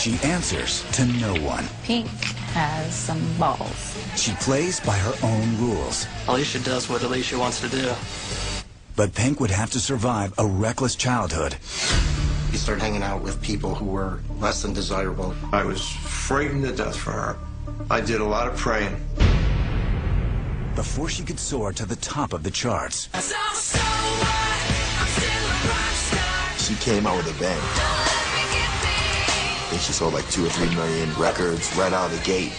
She answers to no one. Pink has some balls. She plays by her own rules. Alicia does what Alicia wants to do. But Pink would have to survive a reckless childhood. He started hanging out with people who were less than desirable. I was frightened to death for her. I did a lot of praying. Before she could soar to the top of the charts. She came out with a bang. I think she sold like 2 or 3 million records right out of the gate.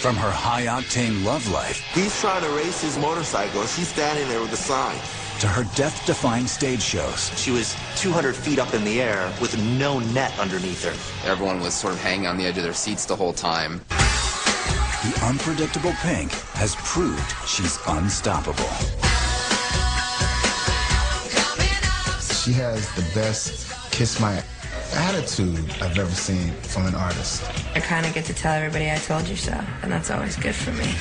From her high-octane love life. He's trying to race his motorcycle. She's standing there with a sign. To her death-defying stage shows. She was 200 feet up in the air with no net underneath her. Everyone was sort of hanging on the edge of their seats the whole time. The unpredictable Pink has proved she's unstoppable. She has the best kiss my attitude I've ever seen from an artist. I kind of get to tell everybody I told you so, and that's always good for me.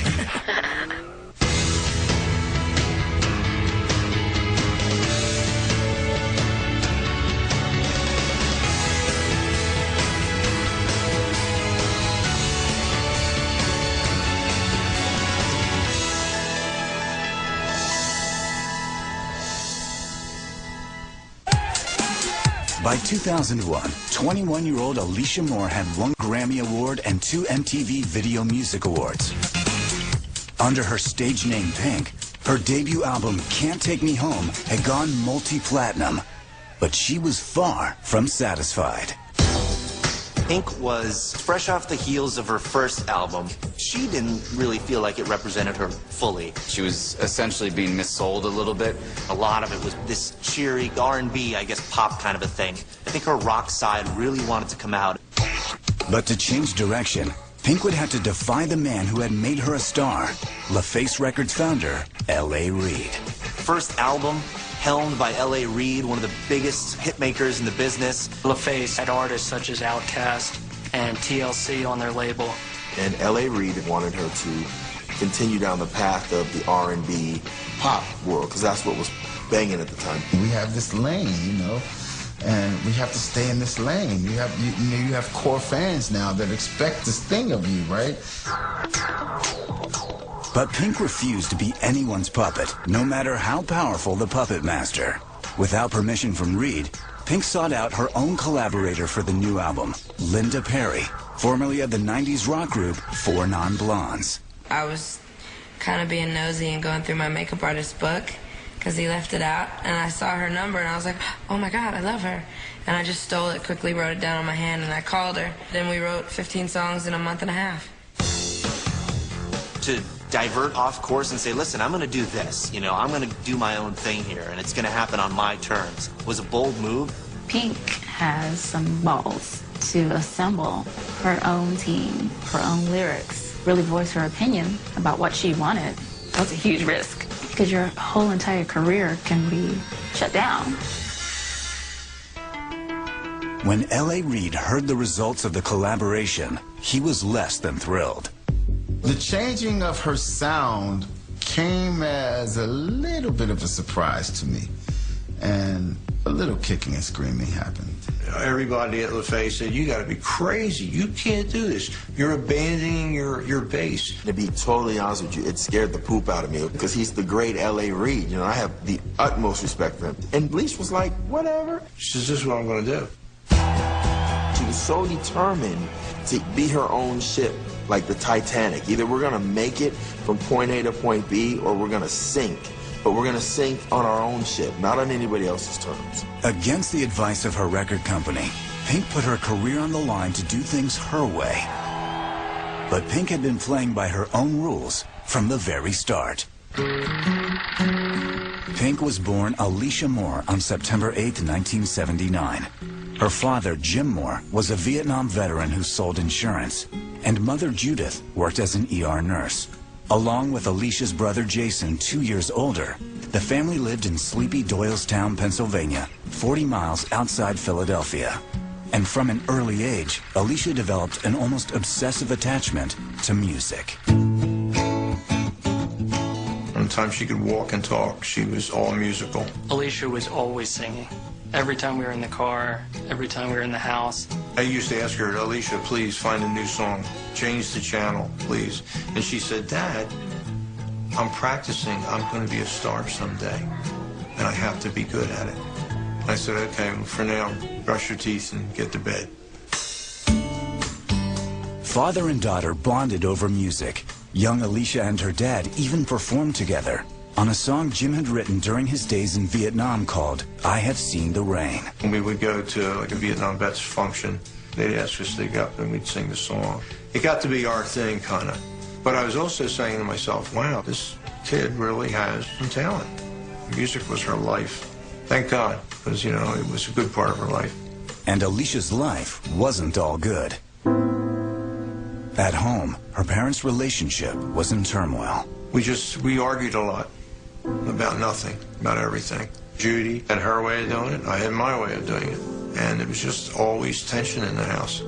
By 2001, 21-year-old Alicia Moore had 1 Grammy Award and 2 MTV Video Music Awards. Under her stage name Pink, her debut album Can't Take Me Home had gone multi-platinum. But she was far from satisfied. Pink was fresh off the heels of her first album. She didn't really feel like it represented her fully. She was essentially being missold a little bit. A lot of it was this cheery R&B, I guess, pop kind of a thing. I think her rock side really wanted to come out. But to change direction, Pink would have to defy the man who had made her a star, LaFace Records founder, L.A. Reid. First album, helmed by L.A. Reid, one of the biggest hitmakers in the business. LaFace had artists such as Outkast and TLC on their label. And L.A. Reid wanted her to continue down the path of the R&B pop world, because that's what was banging at the time. We have this lane, you know, and we have to stay in this lane. You have core fans now that expect this thing of you, right? But Pink refused to be anyone's puppet, no matter how powerful the puppet master. Without permission from Reid, Pink sought out her own collaborator for the new album, Linda Perry, formerly of the 90s rock group 4 Non Blondes. I was kind of being nosy and going through my makeup artist's book because he left it out, and I saw her number and I was like, oh my God, I love her. And I just stole it, quickly wrote it down on my hand, and I called her. Then we wrote 15 songs in a month and a half. To divert off course and say, listen, I'm going to do this. You know, I'm going to do my own thing here, and it's going to happen on my terms. Was a bold move. Pink has some balls to assemble her own team, her own lyrics, really voice her opinion about what she wanted. That's a huge risk because your whole entire career can be shut down. When L.A. Reid heard the results of the collaboration, he was less than thrilled. The changing of her sound came as a little bit of a surprise to me, and a little kicking and screaming happened. Everybody at LaFace said, you gotta be crazy. You can't do this. You're abandoning your base. To be totally honest with you, it scared the poop out of me, because he's the great L.A. Reid. You know, I have the utmost respect for him. And Bleach was like, whatever. She says, this is what I'm gonna do. She was so determined to be her own ship, like the Titanic. Either we're gonna make it from point A to point B, or we're gonna sink. But we're gonna sink on our own ship, not on anybody else's terms. Against the advice of her record company, Pink put her career on the line to do things her way. But Pink had been playing by her own rules from the very start. Pink was born Alicia Moore on September 8, 1979. Her father, Jim Moore, was a Vietnam veteran who sold insurance, and mother Judith worked as an ER nurse. Along with Alicia's brother Jason, 2 years older, the family lived in sleepy Doylestown, Pennsylvania, 40 miles outside Philadelphia. And from an early age, Alicia developed an almost obsessive attachment to music. From the time she could walk and talk, she was all musical. Alicia was always singing. Every time we were in the car, every time we were in the house, I used to ask her, Alicia, please find a new song. Change the channel, please. And she said, Dad, I'm practicing. I'm going to be a star someday, and I have to be good at it. I said, okay, well, for now, brush your teeth and get to bed. Father and daughter bonded over music. Young Alicia and her dad even performed together on a song Jim had written during his days in Vietnam called I Have Seen the Rain. When we would go to like a Vietnam vets function, they'd ask us to get up and we'd sing the song. It got to be our thing, kind of. But I was also saying to myself, wow, this kid really has some talent. Music was her life. Thank God, because, you know, it was a good part of her life. And Alicia's life wasn't all good. At home, her parents' relationship was in turmoil. We argued a lot about nothing, about everything. Judy had her way of doing it, I had my way of doing it. And it was just always tension in the house.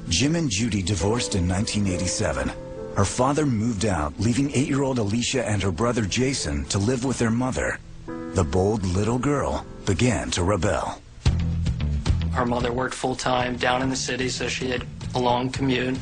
Jim and Judy divorced in 1987. Her father moved out, leaving 8-year-old Alicia and her brother Jason to live with their mother. The bold little girl began to rebel. Her mother worked full-time down in the city, so she had a long commute.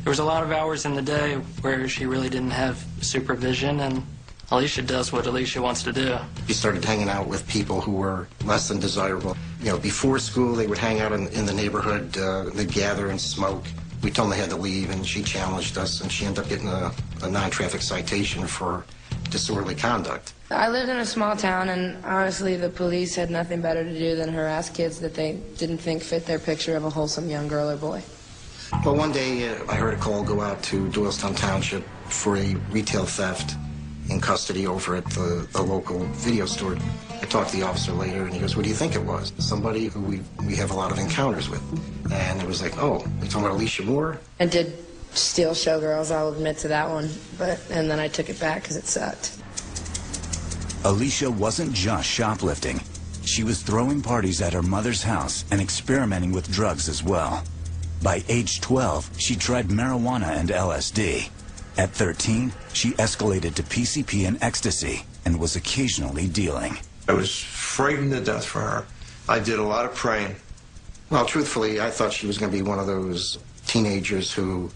There was a lot of hours in the day where she really didn't have supervision, and Alicia does what Alicia wants to do. She started hanging out with people who were less than desirable. You know, before school, they would hang out in the neighborhood, they'd gather and smoke. We told them they had to leave, and she challenged us, and she ended up getting a non-traffic citation for disorderly conduct. I lived in a small town, and honestly, the police had nothing better to do than harass kids that they didn't think fit their picture of a wholesome young girl or boy. Well, one day I heard a call go out to Doylestown Township for a retail theft in custody over at the local video store. I talked to the officer later, and he goes, what do you think it was? Somebody who we have a lot of encounters with. And it was like, oh, you talking about Alicia Moore? I did steal Showgirls, I'll admit to that one, and then I took it back because it sucked. Alicia wasn't just shoplifting. She was throwing parties at her mother's house and experimenting with drugs as well. By age 12, she tried marijuana and LSD. At 13, she escalated to PCP and ecstasy and was occasionally dealing. I was frightened to death for her. I did a lot of praying. Well, truthfully, I thought she was going to be one of those teenagers who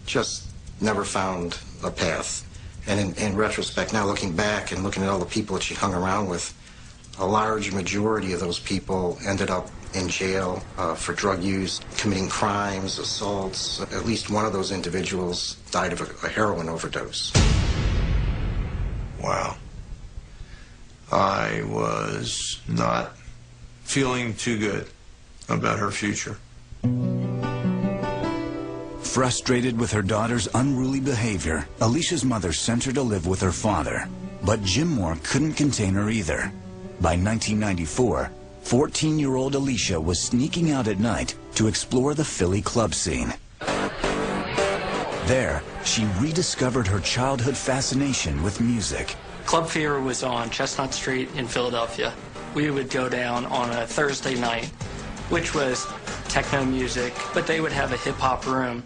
just never found a path. And in retrospect, now looking back and looking at all the people that she hung around with, a large majority of those people ended up in jail for drug use, committing crimes, assaults. At least one of those individuals died of a heroin overdose. Wow. I was not feeling too good about her future. Frustrated with her daughter's unruly behavior, Alicia's mother sent her to live with her father. But Jim Moore couldn't contain her either. By 1994, 14-year-old Alicia was sneaking out at night to explore the Philly club scene. There, she rediscovered her childhood fascination with music. Club Fever was on Chestnut Street in Philadelphia. We would go down on a Thursday night, which was techno music, but they would have a hip-hop room.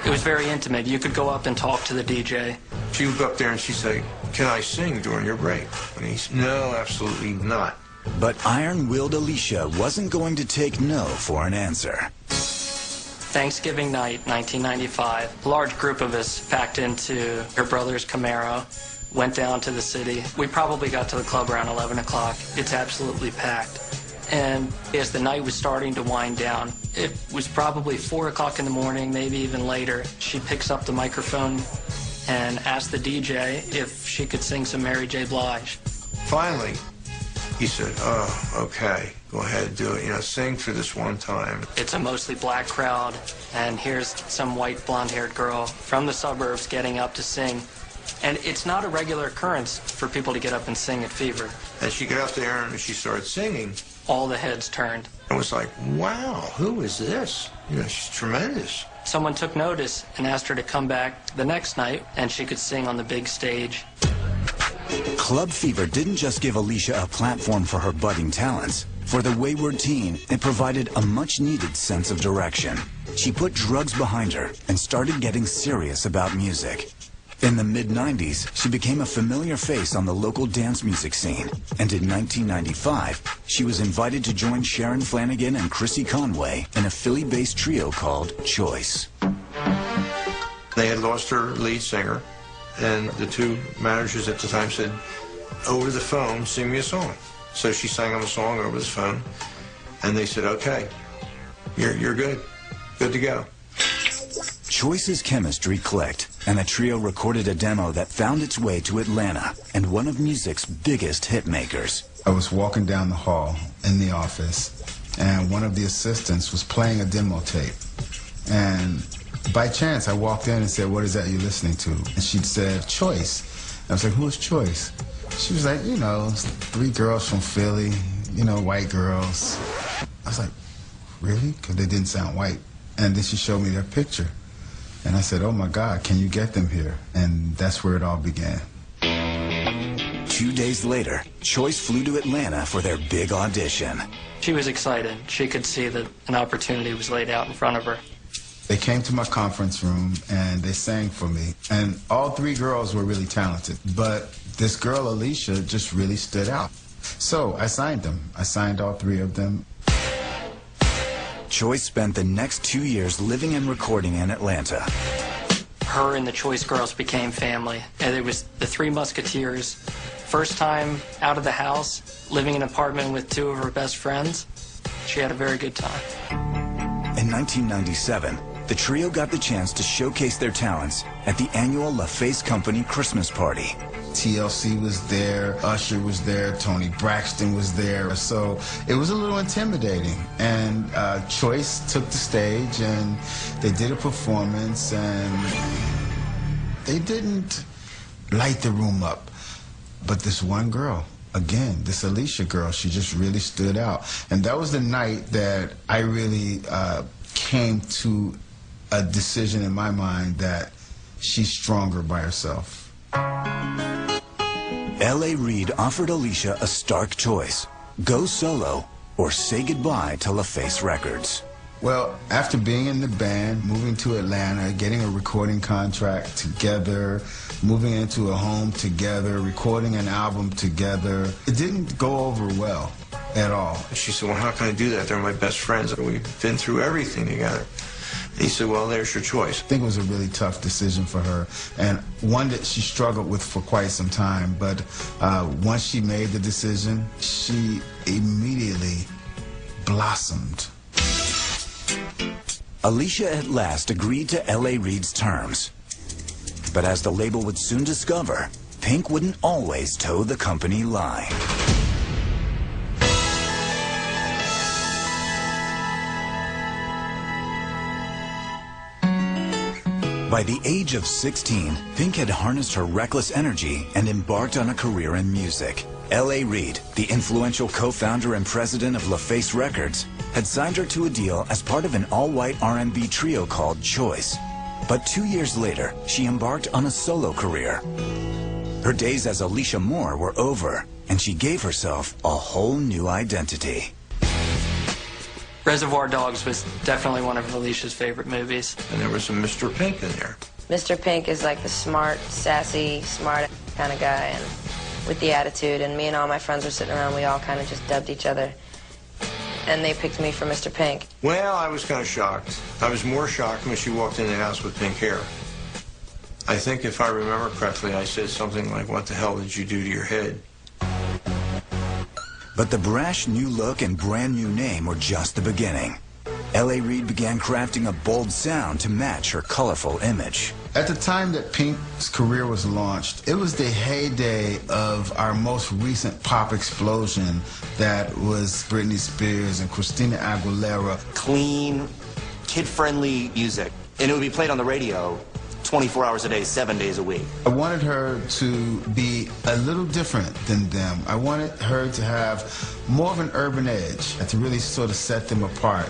It was very intimate. You could go up and talk to the DJ. She would go up there and she'd say, can I sing during your break? And he said, no, absolutely not. But iron-willed Alicia wasn't going to take no for an answer. Thanksgiving night, 1995, a large group of us packed into her brother's Camaro, went down to the city. We probably got to the club around 11 o'clock. It's absolutely packed. And as the night was starting to wind down, it was probably 4 o'clock in the morning, maybe even later. She picks up the microphone and asks the DJ if she could sing some Mary J. Blige. Finally, he said, oh, okay, go ahead, do it. You know, sing for this one time. It's a mostly black crowd, and here's some white blonde-haired girl from the suburbs getting up to sing. And it's not a regular occurrence for people to get up and sing at Fever. And she got up there and she started singing. All the heads turned. I was like, wow, who is this? You know, she's tremendous. Someone took notice and asked her to come back the next night, and she could sing on the big stage. Club Fever didn't just give Alicia a platform for her budding talents. For the wayward teen, it provided a much-needed sense of direction. She put drugs behind her and started getting serious about music. In the mid-90s, she became a familiar face on the local dance music scene. And in 1995, she was invited to join Sharon Flanagan and Chrissy Conway in a Philly-based trio called Choice. They had lost their lead singer, and the two managers at the time said, over the phone, sing me a song. So she sang them a song over the phone, and they said, okay, you're good to go. Choice's chemistry clicked, and the trio recorded a demo that found its way to Atlanta and one of music's biggest hit makers. I was walking down the hall in the office, and one of the assistants was playing a demo tape. And by chance, I walked in and said, what is that you're listening to? And she said, Choice. And I was like, who is Choice? She was like, you know, 3 girls from Philly, you know, white girls. I was like, really? Because they didn't sound white. And then she showed me their picture. And I said, oh my God, can you get them here? And that's where it all began. 2 days later, Choice flew to Atlanta for their big audition. She was excited. She could see that an opportunity was laid out in front of her. They came to my conference room and they sang for me. And all 3 girls were really talented. But this girl, Alicia, just really stood out. So I signed them. I signed all 3 of them. Choice spent the next 2 years living and recording in Atlanta. Her and the Choice girls became family. And it was the 3 Musketeers. First time out of the house, living in an apartment with 2 of her best friends. She had a very good time. In 1997, the trio got the chance to showcase their talents at the annual LaFace Company Christmas party. TLC was there, Usher was there, Toni Braxton was there. So it was a little intimidating. And Choice took the stage and they did a performance and they didn't light the room up. But this one girl, again, this Alicia girl, she just really stood out. And that was the night that I really came to a decision in my mind that she's stronger by herself. L.A. Reid offered Alicia a stark choice: go solo or say goodbye to LaFace Records. Well, after being in the band, moving to Atlanta, getting a recording contract together, moving into a home together, recording an album together, it didn't go over well at all. She said, well, how can I do that? They're my best friends. We've been through everything together. He said, well, there's your choice. I think it was a really tough decision for her, and one that she struggled with for quite some time. But once she made the decision, she immediately blossomed. Alicia at last agreed to L.A. Reid's terms. But as the label would soon discover, Pink wouldn't always toe the company line. By the age of 16, Pink had harnessed her reckless energy and embarked on a career in music. L.A. Reid, the influential co-founder and president of LaFace Records, had signed her to a deal as part of an all-white R&B trio called Choice. But 2 years later, she embarked on a solo career. Her days as Alicia Moore were over, and she gave herself a whole new identity. Reservoir Dogs was definitely one of Alicia's favorite movies. And there was some Mr. Pink in there. Mr. Pink is like the smart, sassy, smart kind of guy, and with the attitude. And me and all my friends were sitting around, we all kind of just dubbed each other. And they picked me for Mr. Pink. Well, I was kind of shocked. I was more shocked when she walked in the house with pink hair. I think if I remember correctly, I said something like, what the hell did you do to your head? But the brash new look and brand new name were just the beginning. L.A. Reid began crafting a bold sound to match her colorful image. At the time that Pink's career was launched, it was the heyday of our most recent pop explosion that was Britney Spears and Christina Aguilera. Clean, kid-friendly music. And it would be played on the radio 24 hours a day, 7 days a week. I wanted her to be a little different than them. I wanted her to have more of an urban edge, to really sort of set them apart.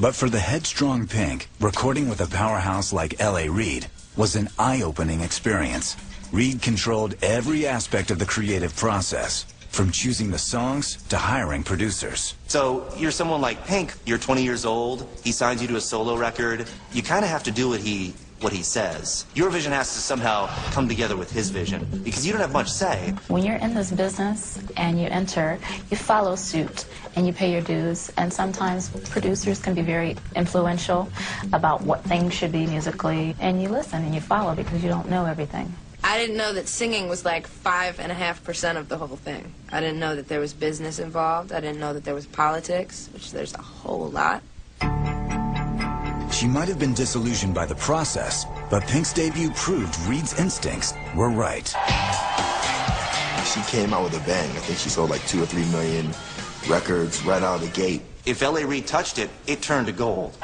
But for the headstrong Pink, recording with a powerhouse like L.A. Reid was an eye-opening experience. Reid controlled every aspect of the creative process, from choosing the songs to hiring producers. So you're someone like Pink, you're 20 years old, he signs you to a solo record. You kind of have to do what he what he says. Your vision has to somehow come together with his vision, because you don't have much say. When you're in this business and you enter, you follow suit and you pay your dues. And sometimes producers can be very influential about what things should be musically. And you listen and you follow because you don't know everything. I didn't know that singing was like 5.5% of the whole thing. I didn't know that there was business involved. I didn't know that there was politics, which there's a whole lot. She might have been disillusioned by the process, but Pink's debut proved Reed's instincts were right. She came out with a bang. I think she sold like 2 or 3 million records right out of the gate. If L.A. Reid touched it, it turned to gold.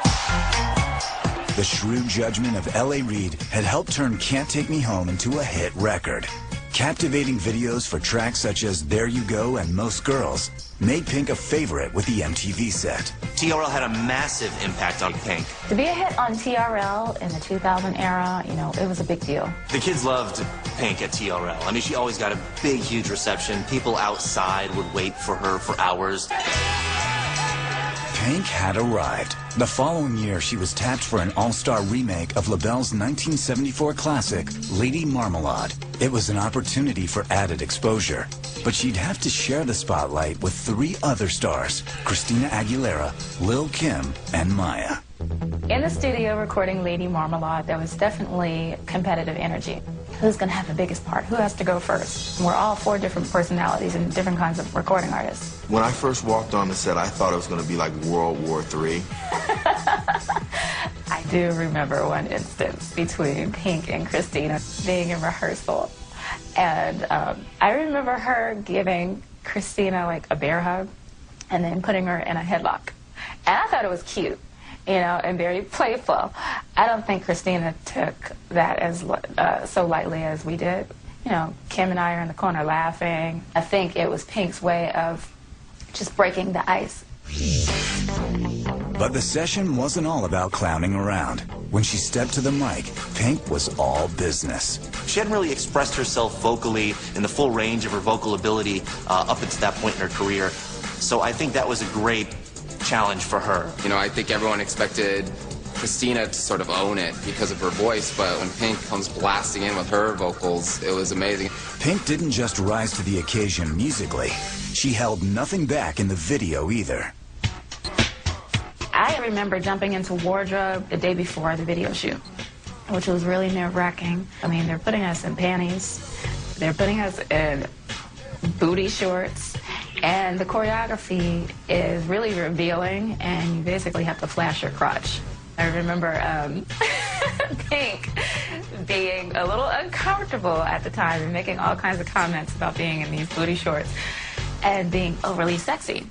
The shrewd judgment of L.A. Reid had helped turn Can't Take Me Home into a hit record. Captivating videos for tracks such as There You Go and Most Girls made Pink a favorite with the MTV set. TRL had a massive impact on Pink. To be a hit on TRL in the 2000 era, you know, it was a big deal. The kids loved Pink at TRL. I mean, she always got a big, huge reception. People outside would wait for her for hours. Pink had arrived. The following year, she was tapped for an all-star remake of LaBelle's 1974 classic, Lady Marmalade. It was an opportunity for added exposure, but she'd have to share the spotlight with 3 other stars, Christina Aguilera, Lil' Kim, and Maya. In the studio recording Lady Marmalade, there was definitely competitive energy. Who's going to have the biggest part? Who has to go first? We're all 4 different personalities and different kinds of recording artists. When I first walked on the set, I thought it was going to be like World War III. I do remember one instance between Pink and Christina being in rehearsal. And I remember her giving Christina like a bear hug and then putting her in a headlock. And I thought it was cute, you know, and very playful. I don't think Christina took that as so lightly as we did. You know, Kim and I are in the corner laughing. I think it was Pink's way of just breaking the ice. But the session wasn't all about clowning around. When she stepped to the mic, Pink was all business. She hadn't really expressed herself vocally in the full range of her vocal ability up until that point in her career. So I think that was a great challenge for her. You know, I think everyone expected Christina to sort of own it because of her voice, but when Pink comes blasting in with her vocals, it was amazing. Pink didn't just rise to the occasion musically. She held nothing back in the video either. I remember jumping into wardrobe the day before the video shoot, which was really nerve-wracking. I mean, they're putting us in panties, they're putting us in booty shorts, and the choreography is really revealing, and you basically have to flash your crotch. I remember Pink being a little uncomfortable at the time and making all kinds of comments about being in these booty shorts and being overly sexy.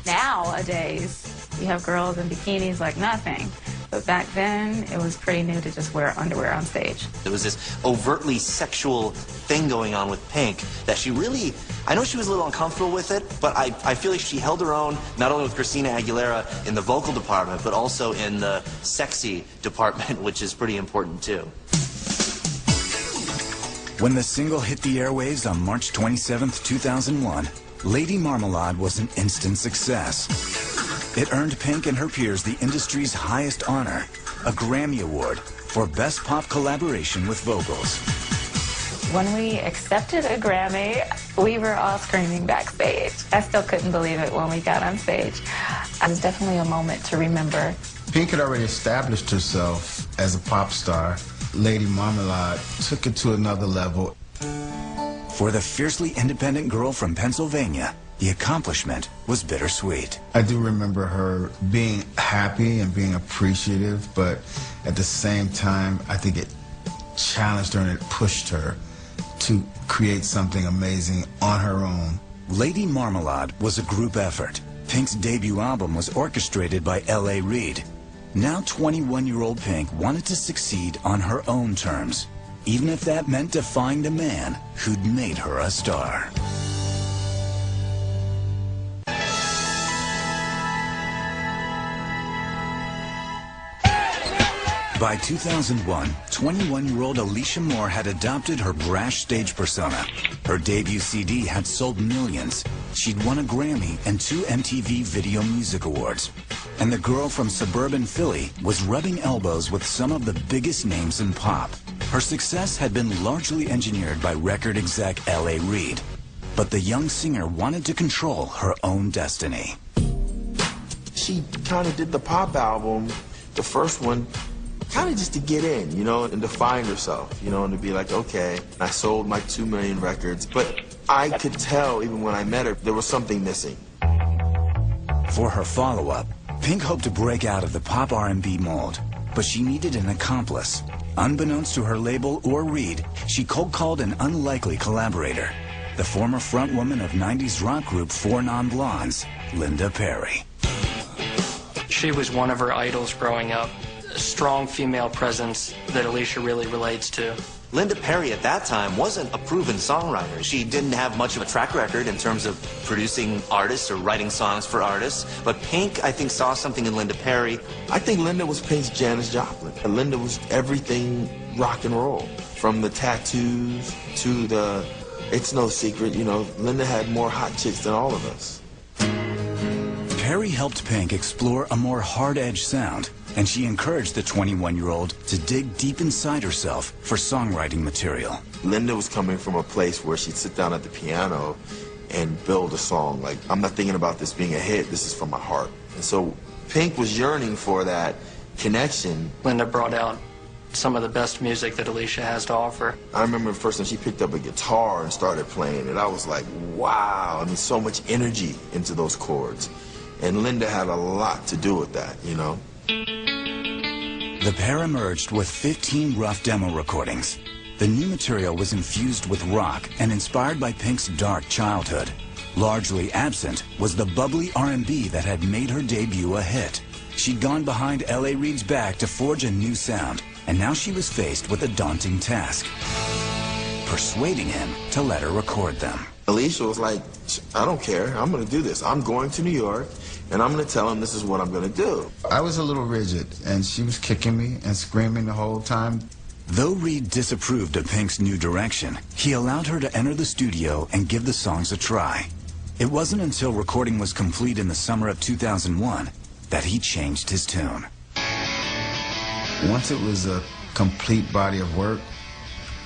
Nowadays, you have girls in bikinis like nothing. But back then, it was pretty new to just wear underwear on stage. There was this overtly sexual thing going on with Pink that she really, I know she was a little uncomfortable with it, but I feel like she held her own, not only with Christina Aguilera in the vocal department, but also in the sexy department, which is pretty important too. When the single hit the airwaves on March 27, 2001, Lady Marmalade was an instant success. It earned Pink and her peers the industry's highest honor, a Grammy Award for Best Pop Collaboration with Vocals. When we accepted a Grammy, we were all screaming backstage. I still couldn't believe it when we got on stage. It was definitely a moment to remember. Pink had already established herself as a pop star. Lady Marmalade took it to another level. For the fiercely independent girl from Pennsylvania, the accomplishment was bittersweet. I do remember her being happy and being appreciative, but at the same time, I think it challenged her and it pushed her to create something amazing on her own. Lady Marmalade was a group effort. Pink's debut album was orchestrated by L.A. Reid. Now 21-year-old Pink wanted to succeed on her own terms, even if that meant defying the man who'd made her a star. By 2001, 21-year-old Alicia Moore had adopted her brash stage persona. Her debut CD had sold millions. She'd won a Grammy and 2 MTV Video Music Awards. And the girl from suburban Philly was rubbing elbows with some of the biggest names in pop. Her success had been largely engineered by record exec L.A. Reid. But the young singer wanted to control her own destiny. She kind of did the pop album, the first one, kind of just to get in, you know, and to find herself, you know, and to be like, okay, I sold my 2 million records, but I could tell, even when I met her, there was something missing. For her follow-up, Pink hoped to break out of the pop R&B mold, but she needed an accomplice. Unbeknownst to her label or Reid, she cold-called an unlikely collaborator, the former frontwoman of 90s rock group 4 Non Blondes, Linda Perry. She was one of her idols growing up. A strong female presence that Alicia really relates to. Linda Perry at that time wasn't a proven songwriter. She didn't have much of a track record in terms of producing artists or writing songs for artists. But Pink, I think, saw something in Linda Perry. I think Linda was Pink's Janis Joplin. And Linda was everything rock and roll. From the tattoos to the, it's no secret, you know, Linda had more hot chicks than all of us. Perry helped Pink explore a more hard-edged sound, and she encouraged the 21-year-old to dig deep inside herself for songwriting material. Linda was coming from a place where she'd sit down at the piano and build a song. Like, I'm not thinking about this being a hit, this is from my heart. And so Pink was yearning for that connection. Linda brought out some of the best music that Alicia has to offer. I remember the first time she picked up a guitar and started playing it, I was like, wow, I mean, so much energy into those chords. And Linda had a lot to do with that, you know. The pair emerged with 15 rough demo recordings. The new material was infused with rock and inspired by Pink's dark childhood. Largely absent was the bubbly R&B that had made her debut a hit. She'd gone behind L.A. Reid's back to forge a new sound, and now she was faced with a daunting task: persuading him to let her record them. Alicia was like, I don't care, I'm gonna do this. I'm going to New York, and I'm gonna tell him this is what I'm gonna do. I was a little rigid, and she was kicking me and screaming the whole time. Though Reid disapproved of Pink's new direction, he allowed her to enter the studio and give the songs a try. It wasn't until recording was complete in the summer of 2001 that he changed his tune. Once it was a complete body of work,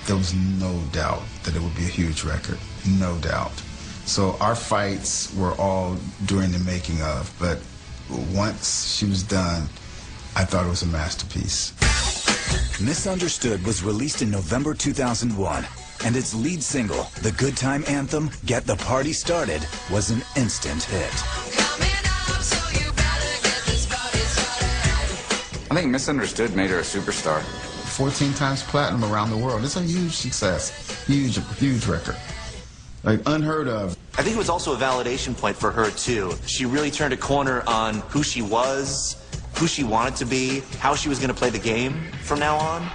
there was no doubt that it would be a huge record, no doubt. So our fights were all during the making of, but once she was done, I thought it was a masterpiece. Misunderstood was released in November 2001, and its lead single, the good time anthem, Get the Party Started, was an instant hit. I think Misunderstood made her a superstar. 14 times platinum around the world. It's a huge success, huge record. Like, unheard of. I think it was also a validation point for her, too. She really turned a corner on who she was, who she wanted to be, how she was going to play the game from now on.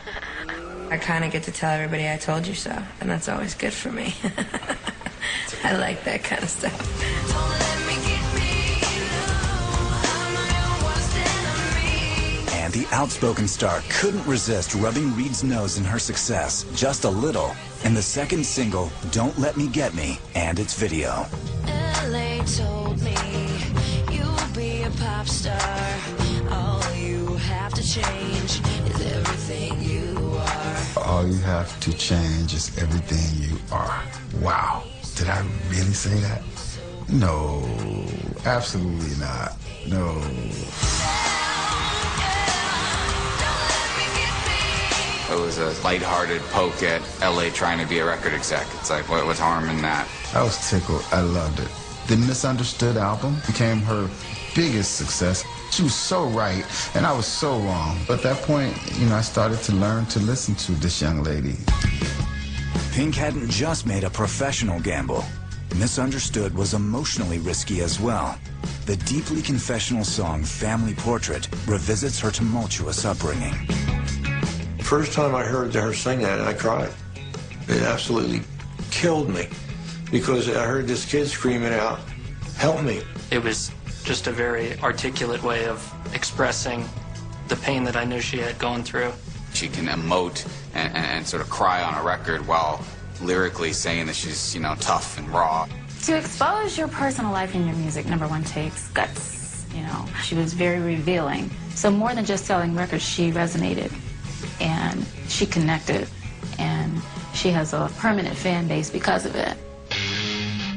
I kind of get to tell everybody I told you so, and that's always good for me. I like that kind of stuff. And the outspoken star couldn't resist rubbing Reid's nose in her success just a little in the second single, Don't Let Me Get Me, and its video. LA told me you'll be a pop star. All you have to change is everything you are. All you have to change is everything you are. Wow. Did I really say that? No, absolutely not. No. It was a lighthearted poke at LA trying to be a record exec. It's like, what was harm in that? I was tickled. I loved it. The Misunderstood album became her biggest success. She was so right, and I was so wrong. But at that point, you know, I started to learn to listen to this young lady. Pink hadn't just made a professional gamble. Misunderstood was emotionally risky as well. The deeply confessional song Family Portrait revisits her tumultuous upbringing. First time I heard her sing that, I cried. It absolutely killed me because I heard this kid screaming out, "Help me." It was just a very articulate way of expressing the pain that I knew she had gone through. She can emote and sort of cry on a record while lyrically saying that she's, you know, tough and raw. To expose your personal life in your music, number one, takes guts. You know, she was very revealing. So more than just selling records, she resonated and she connected, and she has a permanent fan base because of it.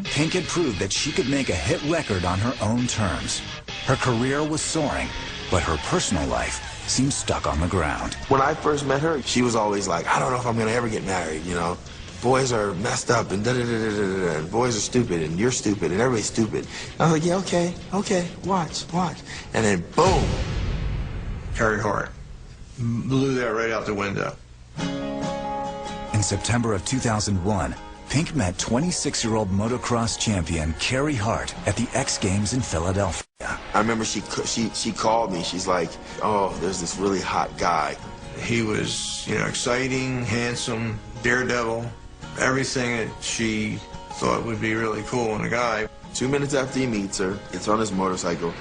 Pink had proved that she could make a hit record on her own terms. Her career was soaring, but her personal life seemed stuck on the ground. When I first met her, she was always like, I don't know if I'm going to ever get married, you know. Boys are messed up and da-da-da-da-da-da, and boys are stupid and you're stupid and everybody's stupid. And I was like, yeah, okay, watch. And then boom. Carrie Hart blew that right out the window. In September of 2001, Pink met 26-year-old motocross champion Carrie Hart at the X Games in Philadelphia. I remember she called me. She's like, oh, there's this really hot guy. He was, you know, exciting, handsome, daredevil, everything that she thought would be really cool in a guy. 2 minutes after he meets her, gets on his motorcycle,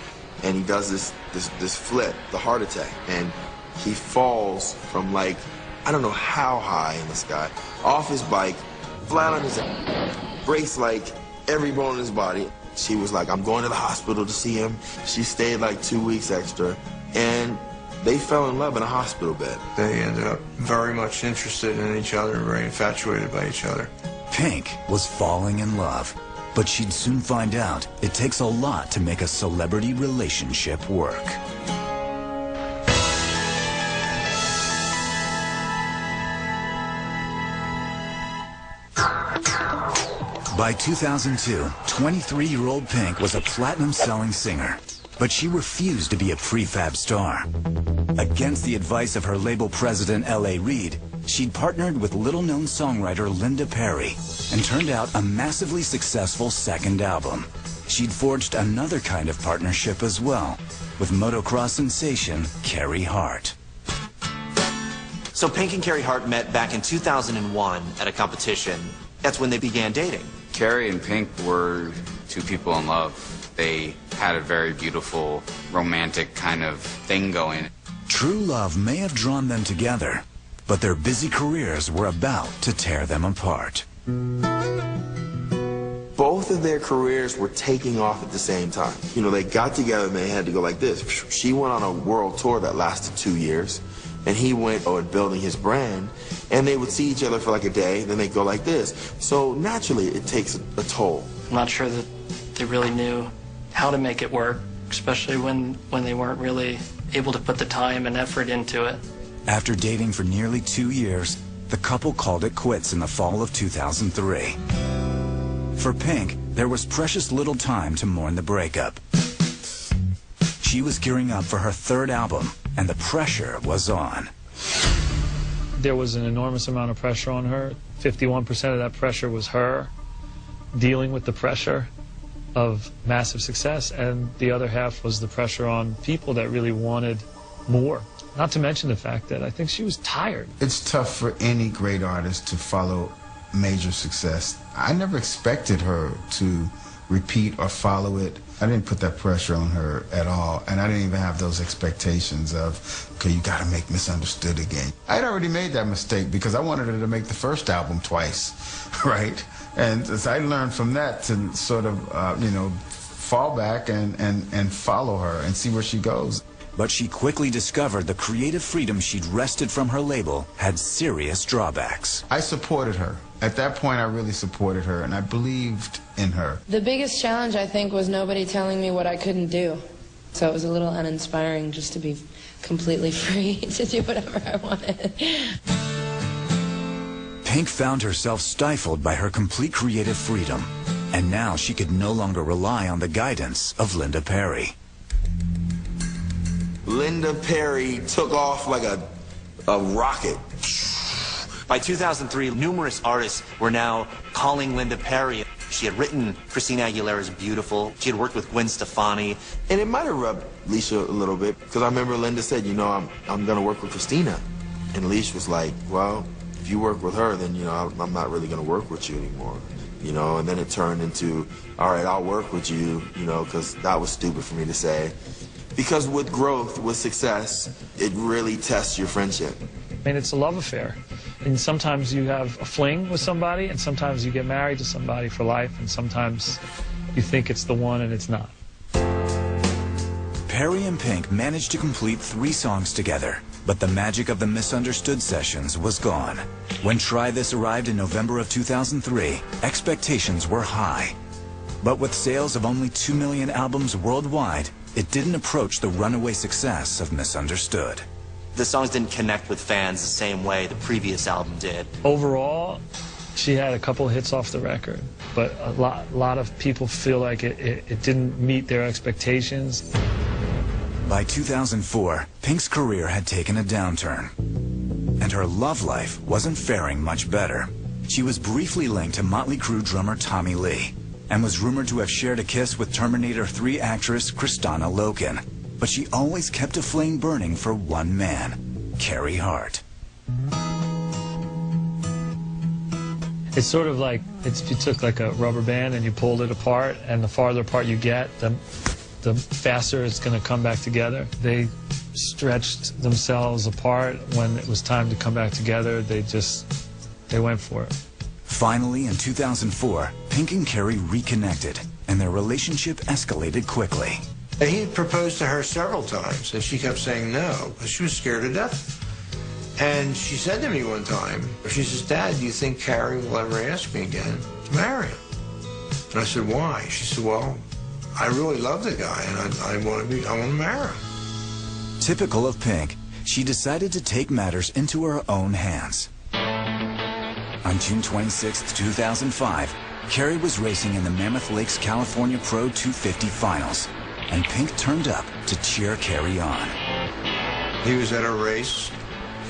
and he does this flip, the heart attack, and he falls from, like, I don't know how high in the sky, off his bike, flat on his head, breaks like every bone in his body. She was like, I'm going to the hospital to see him. She stayed like 2 weeks extra, and they fell in love in a hospital bed. They ended up very much interested in each other, very infatuated by each other. Pink was falling in love, but she'd soon find out it takes a lot to make a celebrity relationship work. By 2002, 23-year-old Pink was a platinum-selling singer, but she refused to be a prefab star. Against the advice of her label president, L.A. Reid, she'd partnered with little-known songwriter Linda Perry and turned out a massively successful second album. She'd forged another kind of partnership as well, with motocross sensation Carrie Hart. So Pink and Carrie Hart met back in 2001 at a competition. That's when they began dating. Carrie and Pink were two people in love. They had a very beautiful, romantic kind of thing going. True love may have drawn them together, but their busy careers were about to tear them apart. Both of their careers were taking off at the same time. You know, they got together and they had to go like this. She went on a world tour that lasted 2 years, and he went building his brand, and they would see each other for like a day, then they'd go like this. So naturally, it takes a toll. I'm not sure that they really knew how to make it work, especially when they weren't really able to put the time and effort into it. After dating for nearly 2 years, the couple called it quits in the fall of 2003. For Pink, there was precious little time to mourn the breakup. She was gearing up for her third album, and the pressure was on. There was an enormous amount of pressure on her. 51% of that pressure was her dealing with the pressure of massive success, and the other half was the pressure on people that really wanted more. Not to mention the fact that I think she was tired. It's tough for any great artist to follow major success. I never expected her to repeat or follow it. I didn't put that pressure on her at all, and I didn't even have those expectations of, okay, you gotta make Misunderstood again. I'd already made that mistake because I wanted her to make the first album twice, right? And so I learned from that to sort of, you know, fall back and follow her and see where she goes. But she quickly discovered the creative freedom she'd wrested from her label had serious drawbacks. I supported her. At that point, I really supported her, and I believed in her. The biggest challenge, I think, was nobody telling me what I couldn't do. So it was a little uninspiring just to be completely free to do whatever I wanted. Pink found herself stifled by her complete creative freedom, and now she could no longer rely on the guidance of Linda Perry. Linda Perry took off like a rocket. By 2003, numerous artists were now calling Linda Perry. She had written Christina Aguilera's Beautiful. She had worked with Gwen Stefani. And it might have rubbed Leisha a little bit, because I remember Linda said, you know, I'm going to work with Christina. And Leisha was like, well, if you work with her, then, you know, I'm not really going to work with you anymore. You know, and then it turned into, all right, I'll work with you, you know, because that was stupid for me to say. Because with growth, with success, it really tests your friendship. I mean, it's a love affair. And sometimes you have a fling with somebody, and sometimes you get married to somebody for life, and sometimes you think it's the one and it's not. Perry and Pink managed to complete 3 songs together, but the magic of the Misunderstood sessions was gone. When Try This arrived in November of 2003, expectations were high. But with sales of only 2 million albums worldwide, it didn't approach the runaway success of Misunderstood. The songs didn't connect with fans the same way the previous album did. Overall, she had a couple hits off the record, but a lot of people feel like it didn't meet their expectations. By 2004, Pink's career had taken a downturn, and her love life wasn't faring much better. She was briefly linked to Motley Crue drummer Tommy Lee, and was rumored to have shared a kiss with Terminator 3 actress Kristana Loken. But she always kept a flame burning for one man, Carey Hart. It's sort of like if you took like a rubber band and you pulled it apart, and the farther apart you get, the faster it's going to come back together. They stretched themselves apart. When it was time to come back together, they went for it. Finally, in 2004, Pink and Carey reconnected, and their relationship escalated quickly. He had proposed to her several times, and she kept saying no, but she was scared to death. And she said to me one time, she says, "Dad, do you think Carey will ever ask me again to marry him?" And I said, "Why?" She said, "Well, I really love the guy, and I want to marry him." Typical of Pink, she decided to take matters into her own hands. On June 26, 2005, Carey was racing in the Mammoth Lakes, California Pro 250 Finals, and Pink turned up to cheer Carey on. He was at a race.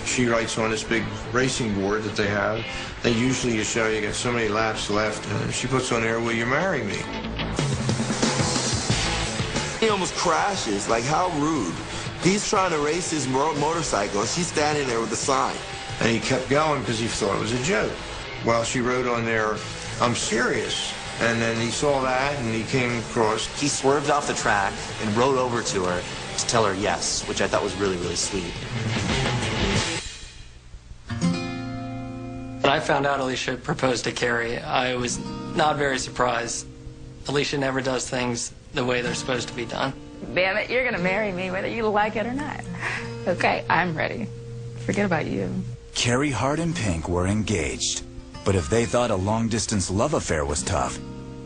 She writes on this big racing board that they have. They usually show you got so many laps left, and she puts on there, "Will you marry me?" He almost crashes. Like, how rude. He's trying to race his motorcycle, and she's standing there with the sign. And he kept going because he thought it was a joke. Well, she wrote on there, "I'm serious." And then he saw that, and he came across. He swerved off the track and rode over to her to tell her yes, which I thought was really, really sweet. When I found out Alicia proposed to Carey, I was not very surprised. Alicia never does things the way they're supposed to be done. Damn it, you're going to marry me whether you like it or not. Okay, I'm ready. Forget about you. Carey Hart and Pink were engaged. But if they thought a long-distance love affair was tough,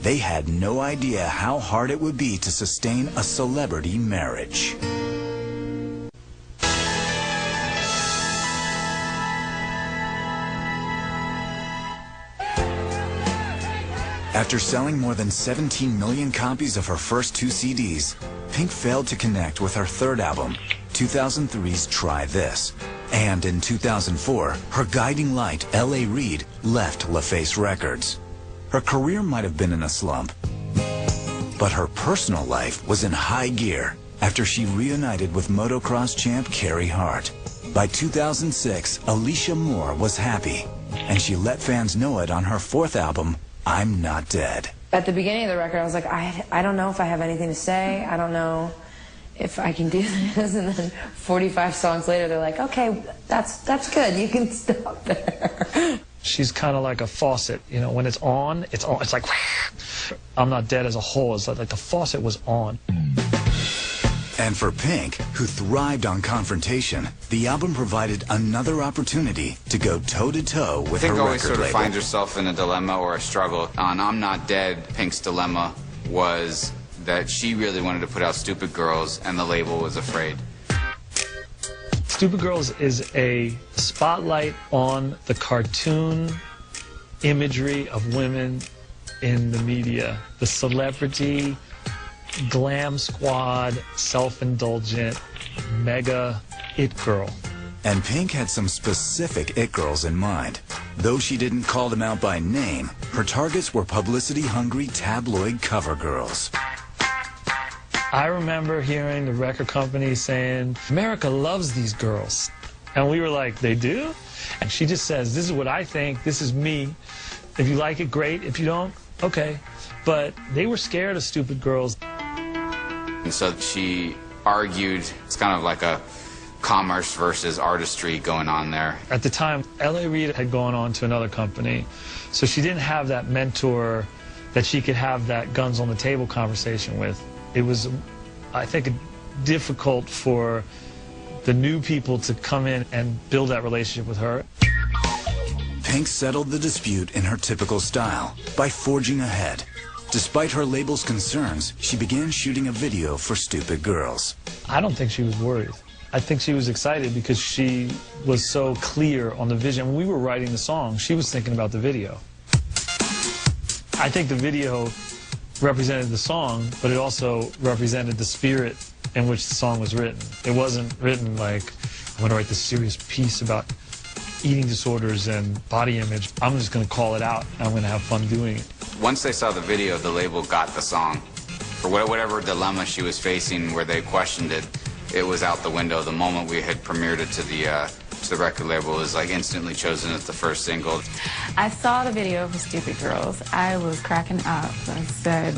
they had no idea how hard it would be to sustain a celebrity marriage. After selling more than 17 million copies of her first 2 CDs, Pink failed to connect with her third album, 2003's Try This. And in 2004, her guiding light, L.A. Reid, left LaFace Records. Her career might have been in a slump, but her personal life was in high gear after she reunited with motocross champ Carey Hart. By 2006, Alicia Moore was happy, and she let fans know it on her 4th album, I'm Not Dead. At the beginning of the record, I was like, I don't know if I have anything to say. I don't know if I can do this. And then 45 songs later, they're like, okay, that's good. You can stop there. She's kind of like a faucet. You know, when it's on. It's like, I'm Not Dead as a whole. It's like the faucet was on. And for Pink, who thrived on confrontation, the album provided another opportunity to go toe-to-toe with her record label. Pink always sort of finds herself in a dilemma or a struggle. On I'm Not Dead, Pink's dilemma was that she really wanted to put out Stupid Girls, and the label was afraid. Stupid Girls is a spotlight on the cartoon imagery of women in the media. The celebrity, glam squad, self-indulgent, mega it girl. And Pink had some specific it girls in mind. Though she didn't call them out by name, her targets were publicity-hungry tabloid cover girls. I remember hearing the record company saying, America loves these girls. And we were like, they do? And she just says, this is what I think, this is me. If you like it, great. If you don't, okay. But they were scared of Stupid Girls. And so she argued. It's kind of like a commerce versus artistry going on there. At the time, L.A. Reid had gone on to another company, so she didn't have that mentor that she could have that guns on the table conversation with. It was, I think, difficult for the new people to come in and build that relationship with her. Pink settled the dispute in her typical style by forging ahead. Despite her label's concerns, she began shooting a video for Stupid Girls. I don't think she was worried. I think she was excited because she was so clear on the vision. When we were writing the song, she was thinking about the video. I think the video represented the song, but it also represented the spirit in which the song was written. It wasn't written like, I'm going to write this serious piece about eating disorders and body image. I'm just going to call it out, and I'm going to have fun doing it. Once they saw the video, the label got the song. For whatever dilemma she was facing where they questioned it, it was out the window. The moment we had premiered it to the record label, it was like instantly chosen as the first single. I saw the video for Stupid Girls. I was cracking up. I said,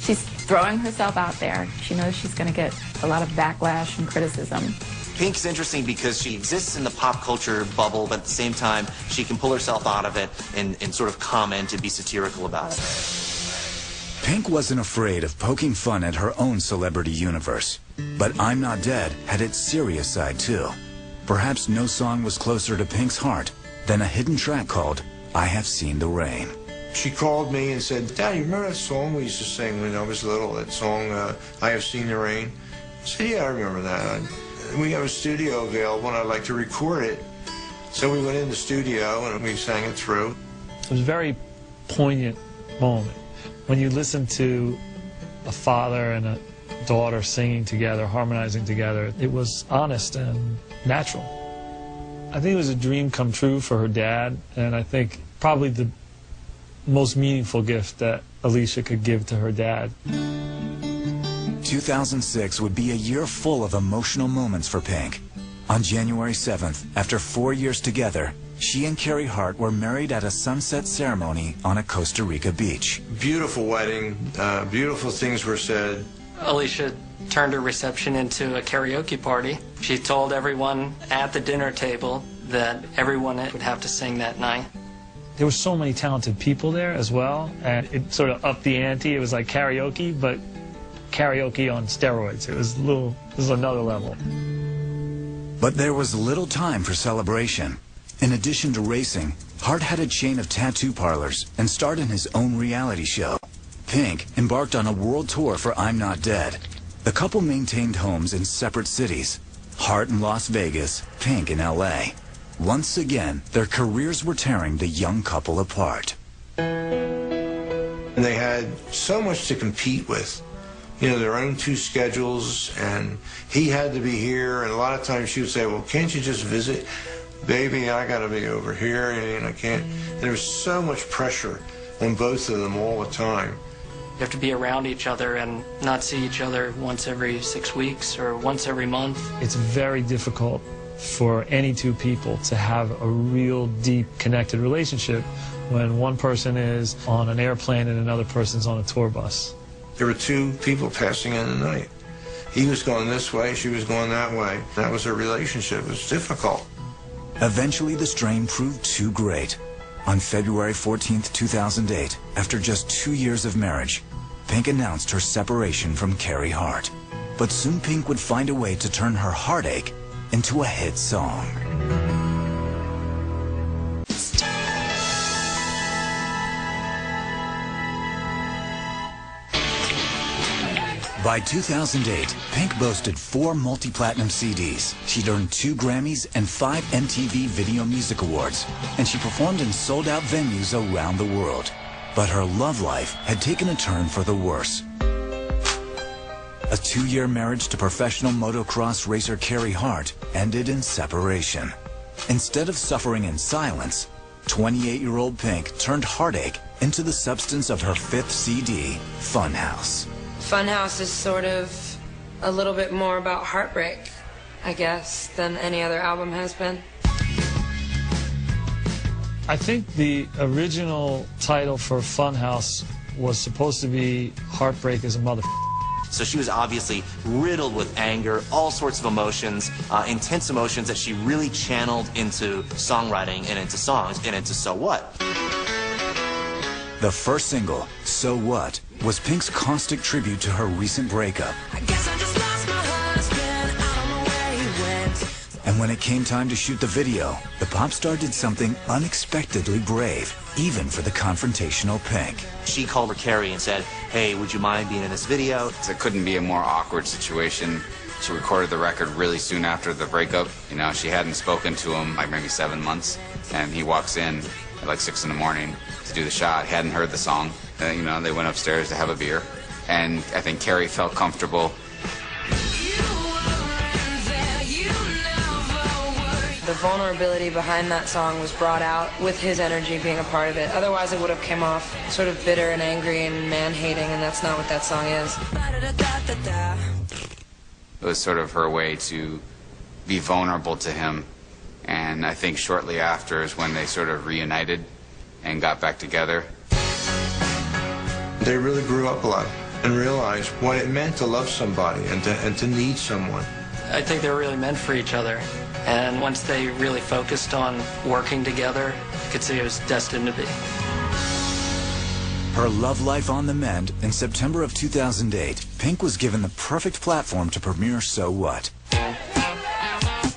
she's throwing herself out there. She knows she's going to get a lot of backlash and criticism. Pink's interesting because she exists in the pop culture bubble, but at the same time, she can pull herself out of it and sort of comment and be satirical about it. Pink wasn't afraid of poking fun at her own celebrity universe. But I'm Not Dead had its serious side too. Perhaps no song was closer to Pink's heart than a hidden track called I Have Seen the Rain. She called me and said, Dad, you remember that song we used to sing when I was little, that song, I Have Seen the Rain? I said, yeah, I remember that. We have a studio available and I'd like to record it. So we went in the studio and we sang it through. It was a very poignant moment. When you listen to a father and a daughter singing together, harmonizing together, it was honest and natural. I think it was a dream come true for her dad, and I think probably the most meaningful gift that Alicia could give to her dad. 2006 would be a year full of emotional moments for Pink. On January 7th, after 4 years together, she and Carrie Hart were married at a sunset ceremony on a Costa Rica beach. Beautiful wedding, beautiful things were said. Alicia turned her reception into a karaoke party. She told everyone at the dinner table that everyone would have to sing that night. There were so many talented people there as well, and it sort of upped the ante. It was like karaoke, but karaoke on steroids. It was another level. But there was little time for celebration. In addition to racing, Hart had a chain of tattoo parlors and starred in his own reality show. Pink embarked on a world tour for I'm Not Dead. The couple maintained homes in separate cities, Hart in Las Vegas, Pink in L.A. Once again, their careers were tearing the young couple apart. And they had so much to compete with. You know, their own two schedules, and he had to be here, and a lot of times she would say, well, can't you just visit? Baby, I got to be over here, and I can't. And there was so much pressure on both of them all the time. You have to be around each other and not see each other once every 6 weeks or once every month. It's very difficult for any two people to have a real deep connected relationship when one person is on an airplane and another person's on a tour bus. There were two people passing in the night. He was going this way, she was going that way. That was their relationship. It was difficult. Eventually, the strain proved too great. On February 14th, 2008, after just 2 years of marriage, Pink announced her separation from Carrie Hart. But soon Pink would find a way to turn her heartache into a hit song. By 2008, Pink boasted 4 multi-platinum CDs. She'd earned 2 Grammys and 5 MTV Video Music Awards, and she performed in sold-out venues around the world. But her love life had taken a turn for the worse. A 2-year marriage to professional motocross racer Carrie Hart ended in separation. Instead of suffering in silence, 28-year-old Pink turned heartache into the substance of her 5th CD, Funhouse. Funhouse is sort of a little bit more about heartbreak, I guess, than any other album has been. I think the original title for Funhouse was supposed to be Heartbreak is a Mother. So she was obviously riddled with anger, all sorts of emotions, intense emotions that she really channeled into songwriting and into songs and into So What. The first single, So What, was Pink's caustic tribute to her recent breakup. I guess I just lost my husband, I don't know where he went. And when it came time to shoot the video, the pop star did something unexpectedly brave, even for the confrontational Pink. She called her Carrie and said, hey, would you mind being in this video? It couldn't be a more awkward situation. She recorded the record really soon after the breakup. You know, she hadn't spoken to him like maybe 7 months, and he walks in at like 6 in the morning to do the shot. He hadn't heard the song. You know, they went upstairs to have a beer, and I think Carrie felt comfortable. The vulnerability behind that song was brought out with his energy being a part of it. Otherwise, it would have come off sort of bitter and angry and man-hating, and that's not what that song is. It was sort of her way to be vulnerable to him, and I think shortly after is when they sort of reunited and got back together. They really grew up a lot and realized what it meant to love somebody and to need someone. I think they were really meant for each other. And once they really focused on working together, you could see it was destined to be. Her love life on the mend, in September of 2008, Pink was given the perfect platform to premiere So What.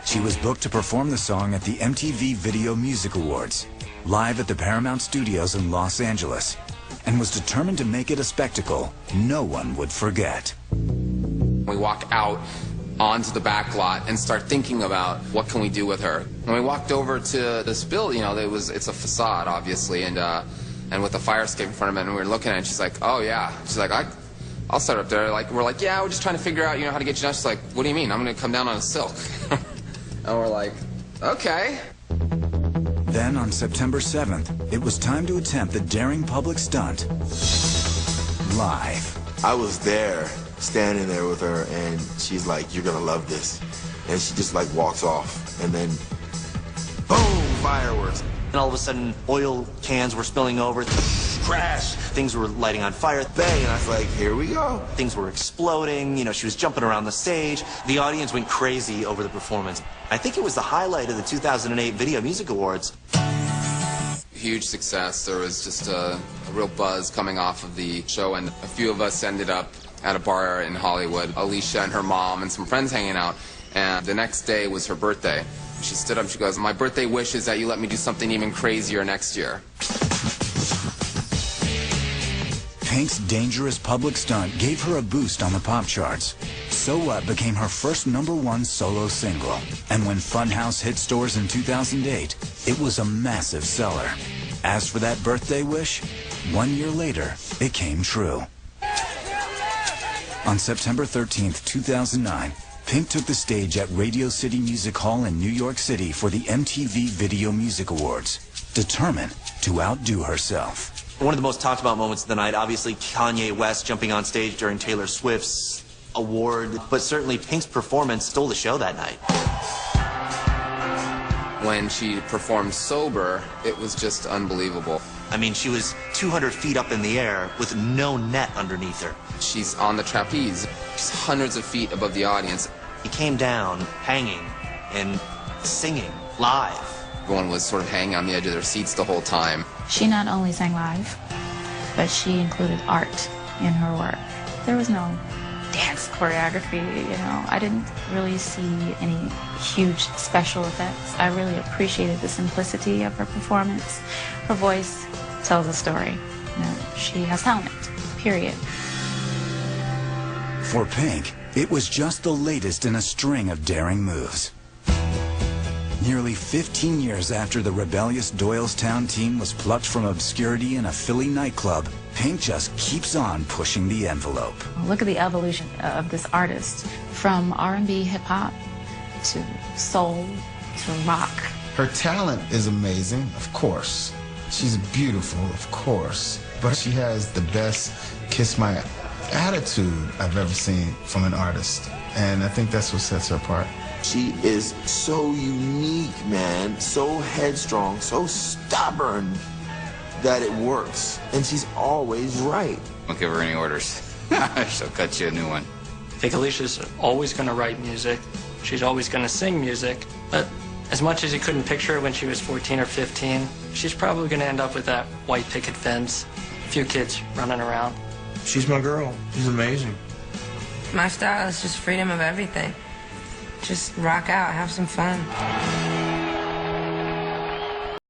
She was booked to perform the song at the MTV Video Music Awards, live at the Paramount Studios in Los Angeles, and was determined to make it a spectacle no one would forget. We walk out onto the back lot and start thinking about what can we do with her. When we walked over to this build, you know, it's a facade, obviously, and with a fire escape in front of it, and we were looking at it, and she's like, oh yeah. She's like, I'll start up there. Like, we're like, yeah, we're just trying to figure out, you know, how to get you down. She's like, what do you mean? I'm going to come down on a silk. And we're like, okay. Then on September 7th, it was time to attempt the daring public stunt live. I was there, standing there with her, and she's like, you're gonna love this. And she just like walks off, and then boom, fireworks. And all of a sudden, oil cans were spilling over, crash, things were lighting on fire, Bang, and I was like, here we go. things were exploding, you know, she was jumping around the stage. The audience went crazy over the performance. I think it was the highlight of the 2008 Video Music Awards. Huge success. There was just a real buzz coming off of the show, and a few of us ended up at a bar in Hollywood. Alicia and her mom and some friends hanging out, and the next day was her birthday. She stood up and she goes, my birthday wish is that you let me do something even crazier next year. Pink's dangerous public stunt gave her a boost on the pop charts. So What became her first #1 solo single, and when Funhouse hit stores in 2008, it was a massive seller. As for that birthday wish, 1 year later, it came true. On September 13th, 2009, Pink took the stage at Radio City Music Hall in New York City for the MTV Video Music Awards, determined to outdo herself. One of the most talked about moments of the night, obviously Kanye West jumping on stage during Taylor Swift's award, but certainly Pink's performance stole the show that night. When she performed sober, it was just unbelievable. I mean, she was 200 feet up in the air with no net underneath her. She's on the trapeze. She's hundreds of feet above the audience. He came down hanging and singing live. Everyone was sort of hanging on the edge of their seats the whole time. She not only sang live, but she included art in her work. There was no dance choreography, you know. I didn't really see any huge special effects. I really appreciated the simplicity of her performance. Her voice tells a story. You know, she has talent, period. For Pink, it was just the latest in a string of daring moves. Nearly 15 years after the rebellious Doylestown team was plucked from obscurity in a Philly nightclub, Pink just keeps on pushing the envelope. Look at the evolution of this artist, from R&B, hip-hop, to soul, to rock. Her talent is amazing, of course. She's beautiful, of course. But she has the best kiss my attitude I've ever seen from an artist. And I think that's what sets her apart. She is so unique, man, so headstrong, so stubborn that it works. And she's always right. Don't give her any orders. She'll cut you a new one. I think Alicia's always going to write music. She's always going to sing music. But as much as you couldn't picture her when she was 14 or 15, she's probably going to end up with that white picket fence, a few kids running around. She's my girl. She's amazing. My style is just freedom of everything. Just rock out, have some fun.